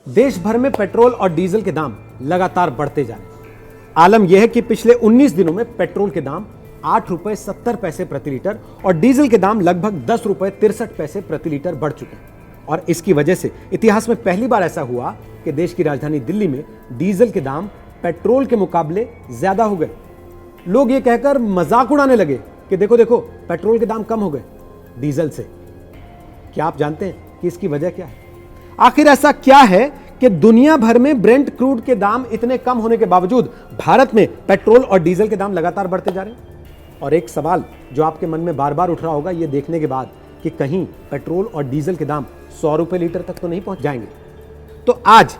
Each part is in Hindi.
देश भर में पेट्रोल और डीजल के दाम लगातार बढ़ते जा रहे हैं। आलम यह है कि पिछले 19 दिनों में पेट्रोल के दाम 8 रुपए 70 पैसे प्रति लीटर और डीजल के दाम लगभग 10 रुपए 63 पैसे प्रति लीटर बढ़ चुके हैं। और इसकी वजह से इतिहास में पहली बार ऐसा हुआ कि देश की राजधानी दिल्ली में डीजल के दाम पेट्रोल के मुकाबले ज्यादा हो गए। लोग ये कहकर मजाक उड़ाने लगे कि देखो देखो पेट्रोल के दाम कम हो गए डीजल से। क्या आप जानते हैं कि इसकी वजह क्या है? आखिर ऐसा क्या है कि दुनिया भर में ब्रेंट क्रूड के दाम इतने कम होने के बावजूद भारत में पेट्रोल और डीजल के दाम लगातार बढ़ते जा रहे हैं? और एक सवाल जो आपके मन में बार बार उठ रहा होगा यह देखने के बाद कि कहीं पेट्रोल और डीजल के दाम 100 रुपए लीटर तक तो नहीं पहुंच जाएंगे। तो आज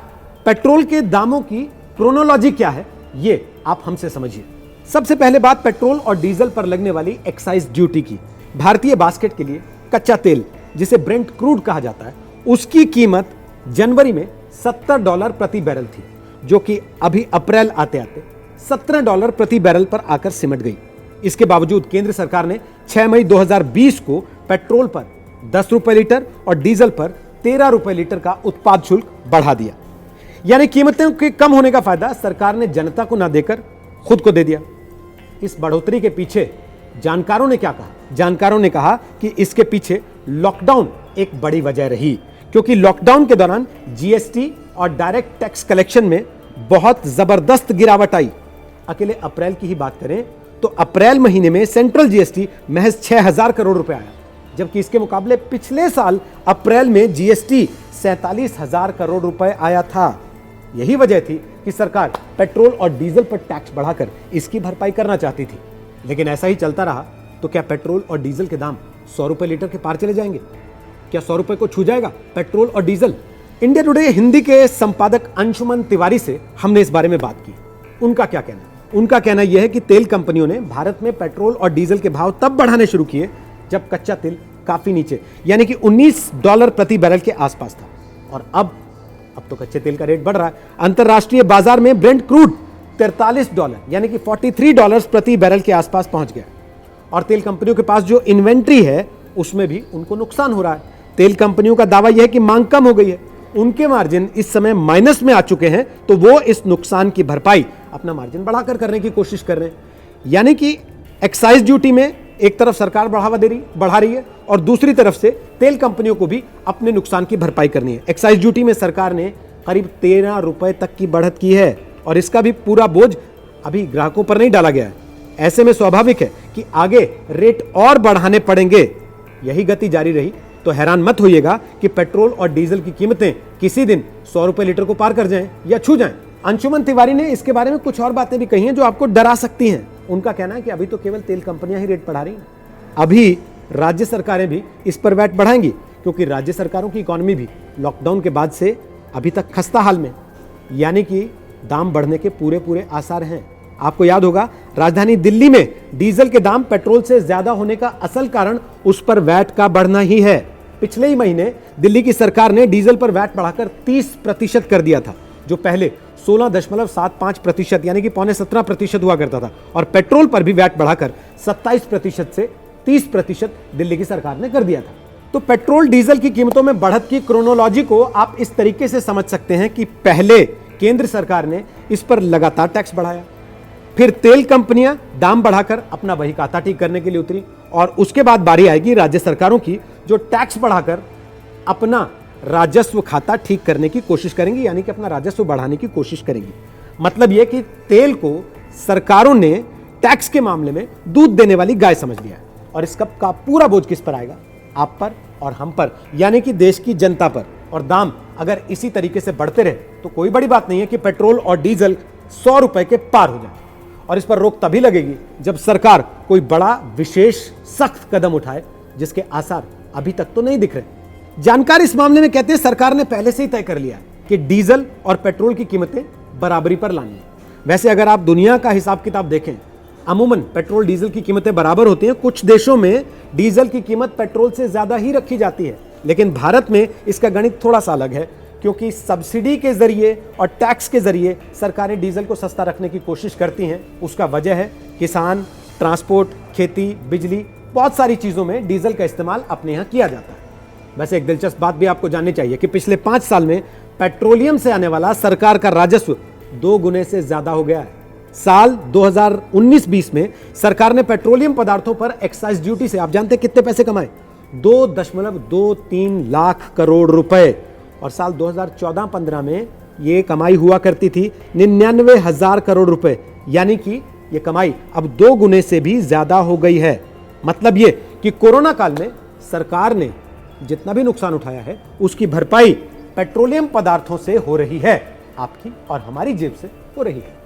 पेट्रोल के दामों की क्रोनोलॉजी क्या है ये आप हमसे समझिए। सबसे पहले बात पेट्रोल और डीजल पर लगने वाली एक्साइज ड्यूटी की। भारतीय बास्केट के लिए कच्चा तेल जिसे ब्रेंट क्रूड कहा जाता है उसकी कीमत जनवरी में $70 प्रति बैरल थी, जो कि अभी अप्रैल आते आते $17 प्रति बैरल पर आकर सिमट गई। इसके बावजूद केंद्र सरकार ने 6 मई 2020 को पेट्रोल पर 10 रुपए लीटर और डीजल पर 13 रुपए लीटर का उत्पाद शुल्क बढ़ा दिया। यानी कीमतों के कम होने का फायदा सरकार ने जनता को ना देकर खुद को दे दिया। इस बढ़ोतरी के पीछे जानकारों ने क्या कहा? जानकारों ने कहा कि इसके पीछे लॉकडाउन एक बड़ी वजह रही, क्योंकि लॉकडाउन के दौरान जीएसटी और डायरेक्ट टैक्स कलेक्शन में बहुत जबरदस्त गिरावट आई। अकेले अप्रैल की ही बात करें तो अप्रैल महीने में सेंट्रल जीएसटी महज 6,000 करोड़ रुपए आया, जबकि इसके मुकाबले पिछले साल अप्रैल में जीएसटी 47,000 करोड़ रुपए आया था। यही वजह थी कि सरकार पेट्रोल और डीजल पर टैक्स बढ़ाकर इसकी भरपाई करना चाहती थी। लेकिन ऐसा ही चलता रहा तो क्या पेट्रोल और डीजल के दाम 100 रुपए लीटर के पार चले जाएंगे? क्या 100 रुपए को छू जाएगा पेट्रोल और डीजल? इंडिया टुडे हिंदी के संपादक अंशुमन तिवारी से हमने इस बारे में बात की। उनका क्या कहना है? उनका कहना यह है कि तेल कंपनियों ने भारत में पेट्रोल और डीजल के भाव तब बढ़ाने शुरू किए जब कच्चा तेल काफी नीचे यानी कि $19 प्रति बैरल के आसपास था। और अब तो कच्चे तेल का रेट बढ़ रहा है। अंतरराष्ट्रीय बाजार में ब्रेंट क्रूड $43 यानी कि $43 प्रति बैरल के आसपास पहुंच गया। और तेल कंपनियों के पास जो इन्वेंट्री है उसमें भी उनको नुकसान हो रहा है। तेल कंपनियों का दावा यह है कि मांग कम हो गई है, उनके मार्जिन इस समय माइनस में आ चुके हैं, तो वो इस नुकसान की भरपाई अपना मार्जिन बढ़ाकर करने की कोशिश कर रहे हैं। यानी कि एक्साइज ड्यूटी में एक तरफ सरकार बढ़ा रही है और दूसरी तरफ से तेल कंपनियों को भी अपने नुकसान की भरपाई करनी है। एक्साइज ड्यूटी में सरकार ने करीब 13 रुपए तक की बढ़त की है और इसका भी पूरा बोझ अभी ग्राहकों पर नहीं डाला गया है। ऐसे में स्वाभाविक है कि आगे रेट और बढ़ाने पड़ेंगे। यही गति जारी रही तो हैरान मत होइएगा कि पेट्रोल और डीजल की कीमतें किसी दिन 100 रुपए लीटर को पार कर जाएं या छू जाएं। अंशुमन तिवारी ने इसके बारे में कुछ और बातें भी कही हैं जो आपको डरा सकती हैं। उनका कहना है कि अभी तो केवल तेल कंपनियां ही रेट बढ़ा रही हैं, अभी राज्य सरकारें भी इस पर वैट बढ़ाएंगी, क्योंकि राज्य सरकारों की इकोनॉमी भी लॉकडाउन के बाद से अभी तक खस्ता हाल में, यानी कि दाम बढ़ने के पूरे आसार हैं। आपको याद होगा राजधानी दिल्ली में डीजल के दाम पेट्रोल से ज्यादा होने का असल कारण उस पर वैट का बढ़ना ही है। पिछले ही महीने दिल्ली की सरकार ने डीजल पर वैट बढ़ाकर 30% कर दिया था, जो पहले 16.75% यानी कि 17.25% हुआ करता था, और पेट्रोल पर भी वैट बढ़ाकर 27% से 30% दिल्ली की सरकार ने कर दिया था। तो पेट्रोल डीजल की कीमतों में बढ़त की क्रोनोलॉजी को आप इस तरीके से समझ सकते हैं कि पहले केंद्र सरकार ने इस पर लगातार टैक्स बढ़ाया, फिर तेल कंपनियां दाम बढ़ाकर अपना वही खाता ठीक करने के लिए उतरी, और उसके बाद बारी आएगी राज्य सरकारों की, जो टैक्स बढ़ाकर अपना राजस्व खाता ठीक करने की कोशिश करेंगी, यानी कि अपना राजस्व बढ़ाने की कोशिश करेंगी। मतलब यह कि तेल को सरकारों ने टैक्स के मामले में दूध देने वाली गाय समझ लिया है, और इसका का पूरा बोझ किस पर आएगा? आप पर और हम पर, यानी कि देश की जनता पर। और दाम अगर इसी तरीके से बढ़ते रहे तो कोई बड़ी बात नहीं है कि पेट्रोल और डीजल 100 रुपए के पार हो जाए। और इस पर रोक तभी लगेगी जब सरकार कोई बड़ा विशेष सख्त कदम उठाए, जिसके आसार अभी तक तो नहीं दिख रहे। जानकार इस मामले में कहते हैं सरकार ने पहले से ही तय कर लिया है कि डीजल और पेट्रोल की कीमतें बराबरी पर लानी है। वैसे अगर आप दुनिया का हिसाब किताब देखें, अमूमन पेट्रोल डीजल की कीमतें बराबर होती हैं। कुछ देशों में डीजल की कीमत पेट्रोल से ज्यादा ही रखी जाती है, लेकिन भारत में इसका गणित थोड़ा सा अलग है, क्योंकि सब्सिडी के जरिए और टैक्स के जरिए सरकारें डीजल को सस्ता रखने की कोशिश करती हैं। उसका वजह है किसान, ट्रांसपोर्ट, खेती, बिजली, बहुत सारी चीजों में डीजल का इस्तेमाल अपने यहां किया जाता है। वैसे एक दिलचस्प बात भी आपको जाननी चाहिए कि पिछले 5 साल में पेट्रोलियम से आने वाला सरकार का राजस्व 2 गुने से ज्यादा हो गया है। साल 2019-20 में सरकार ने पेट्रोलियम पदार्थों पर एक्साइज ड्यूटी से आप जानते हैं कितने पैसे कमाए? 2.23 लाख करोड़ रुपए। और साल 2014-15 में ये कमाई हुआ करती थी 99,000 करोड़ रुपए। यानी कि ये कमाई अब 2 गुने से भी ज्यादा हो गई है। मतलब ये कि कोरोना काल में सरकार ने जितना भी नुकसान उठाया है उसकी भरपाई पेट्रोलियम पदार्थों से हो रही है, आपकी और हमारी जेब से हो रही है।